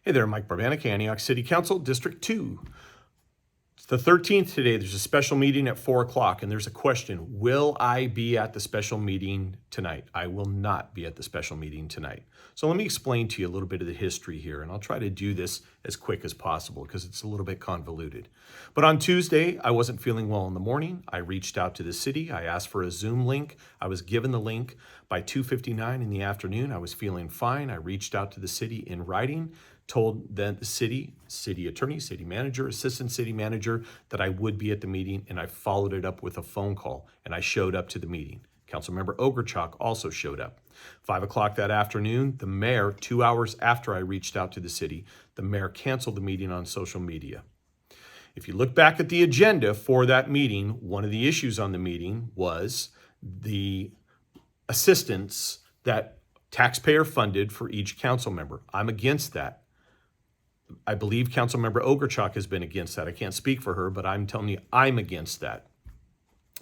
Hey there, Mike Barbanica, Antioch City Council, District 2. It's the 13th today. There's a special meeting at 4 o'clock, and there's a question. Will I be at the special meeting tonight? I will not be at the special meeting tonight. So let me explain to you a little bit of the history here, and I'll try to do this as quick as possible because it's a little bit convoluted. But on Tuesday, I wasn't feeling well in the morning. I reached out to the city. I asked for a Zoom link. I was given the link by 2:59 in the afternoon. I was feeling fine. I reached out to the city in writing, told then the city attorney, city manager, assistant city manager that I would be at the meeting, and I followed it up with a phone call, and I showed up to the meeting. Councilmember Ogrechuk also showed up. 5 o'clock that afternoon, the mayor, 2 hours after I reached out to the city, the mayor canceled the meeting on social media. If you look back at the agenda for that meeting, one of the issues on the meeting was the assistance that taxpayer funded for each council member. I'm against that. I believe Councilmember Ogrechuk has been against that. I can't speak for her, but I'm telling you, I'm against that.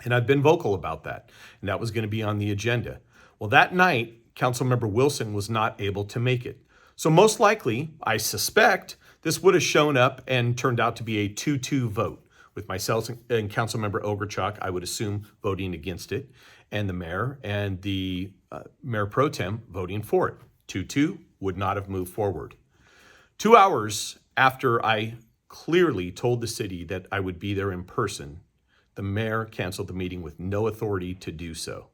And I've been vocal about that. And that was going to be on the agenda. Well, that night, Councilmember Wilson was not able to make it. So most likely, I suspect, this would have shown up and turned out to be a 2-2 vote. With myself and Councilmember Ogrechuk, I would assume, voting against it, and the mayor and the mayor pro tem voting for it. 2-2 would not have moved forward. 2 hours after I clearly told the city that I would be there in person, the mayor canceled the meeting with no authority to do so.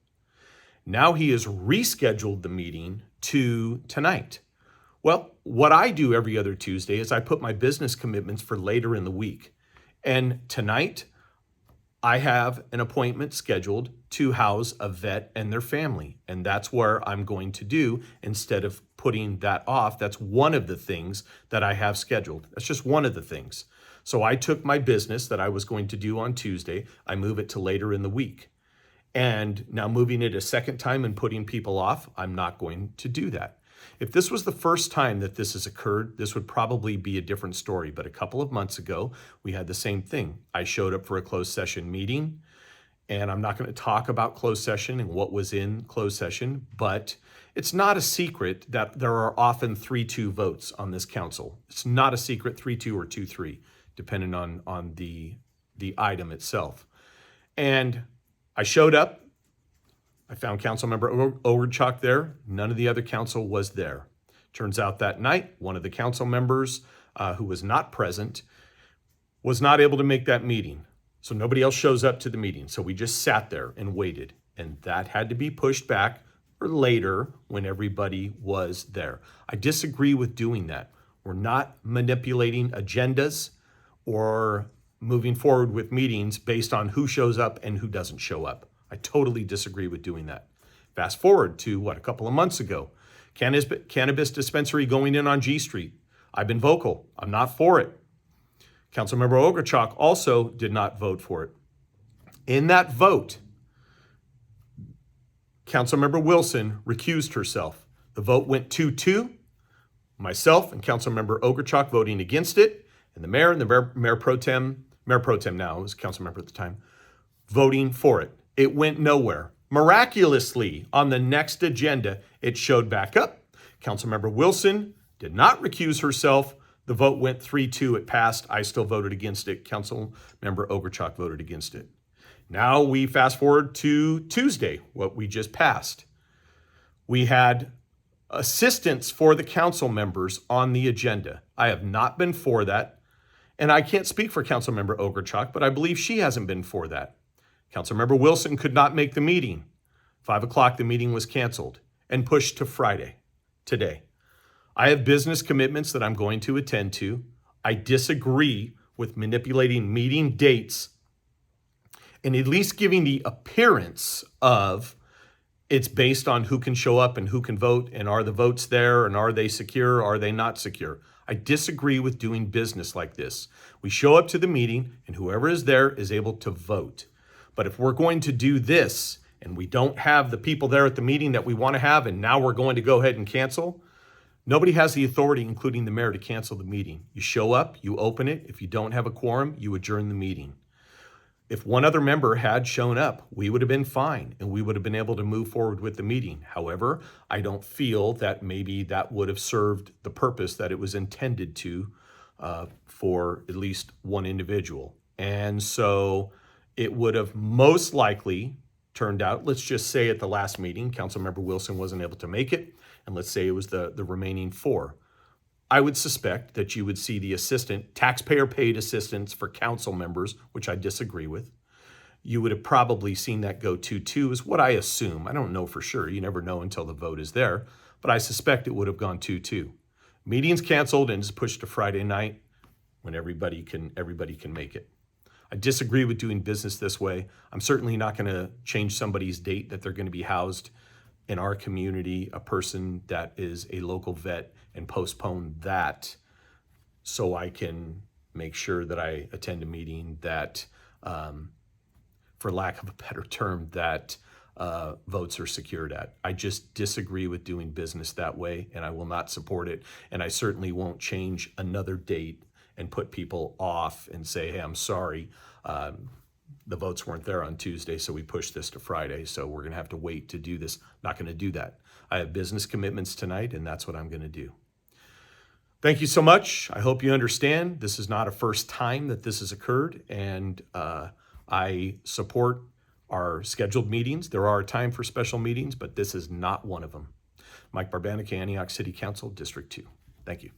Now he has rescheduled the meeting to tonight. Well, what I do every other Tuesday is I put my business commitments for later in the week. And tonight, I have an appointment scheduled to house a vet and their family. And that's where I'm going to do instead of putting that off. That's one of the things that I have scheduled. That's just one of the things. So I took my business that I was going to do on Tuesday, I move it to later in the week. And now moving it a second time and putting people off, I'm not going to do that. If this was the first time that this has occurred, this would probably be a different story. But a couple of months ago, we had the same thing. I showed up for a closed session meeting, and I'm not going to talk about closed session and what was in closed session, but it's not a secret that there are often 3-2 votes on this council. It's not a secret, 3-2 or 2-3, depending on the item itself. And I showed up. I found Councilmember Ogrechuk there. None of the other council was there. Turns out that night, one of the council members who was not present was not able to make that meeting. So nobody else shows up to the meeting. So we just sat there and waited. And that had to be pushed back for later when everybody was there. I disagree with doing that. We're not manipulating agendas or moving forward with meetings based on who shows up and who doesn't show up. I totally disagree with doing that. Fast forward to, a couple of months ago. Cannabis dispensary going in on G Street. I've been vocal. I'm not for it. Councilmember Ogrechuk also did not vote for it. In that vote, Councilmember Wilson recused herself. The vote went 2-2. Myself and Councilmember Ogrechuk voting against it, and the mayor and the mayor pro tem now, was councilmember at the time, voting for it. It went nowhere. Miraculously, on the next agenda, it showed back up. Councilmember Wilson did not recuse herself. The vote went 3-2. It passed. I still voted against it. Councilmember Ogrechuk voted against it. Now we fast forward to Tuesday, what we just passed. We had assistance for the council members on the agenda. I have not been for that. And I can't speak for Councilmember Ogrechuk, but I believe she hasn't been for that. Councilmember Wilson could not make the meeting. 5 o'clock, the meeting was canceled and pushed to Friday, today. I have business commitments that I'm going to attend to. I disagree with manipulating meeting dates and at least giving the appearance of it's based on who can show up and who can vote, and are the votes there, and are they secure, are they not secure? I disagree with doing business like this. We show up to the meeting, and whoever is there is able to vote. But if we're going to do this, and we don't have the people there at the meeting that we want to have, and now we're going to go ahead and cancel, nobody has the authority, including the mayor, to cancel the meeting. You show up, you open it. If you don't have a quorum, you adjourn the meeting. If one other member had shown up, we would have been fine and we would have been able to move forward with the meeting. However, I don't feel that maybe that would have served the purpose that it was intended to for at least one individual. And so it would have most likely turned out, let's just say at the last meeting, Councilmember Wilson wasn't able to make it, and let's say it was the remaining 4. I would suspect that you would see the assistant, taxpayer-paid assistants for council members, which I disagree with. You would have probably seen that go 2-2 is what I assume. I don't know for sure. You never know until the vote is there, but I suspect it would have gone 2-2. Meeting's canceled and is pushed to Friday night when everybody can make it. I disagree with doing business this way. I'm certainly not going to change somebody's date that they're going to be housed in our community, a person that is a local vet, and postpone that so I can make sure that I attend a meeting that, for lack of a better term, that votes are secured at. I just disagree with doing business that way, and I will not support it. And I certainly won't change another date and put people off and say, hey, I'm sorry, the votes weren't there on Tuesday, so we pushed this to Friday, so we're gonna have to wait to do this. Not gonna do that. I have business commitments tonight, and that's what I'm gonna do. Thank you so much. I hope you understand this is not a first time that this has occurred, and I support our scheduled meetings. There are a time for special meetings, but this is not one of them. Mike Barbanica, Antioch City Council, District 2. Thank you.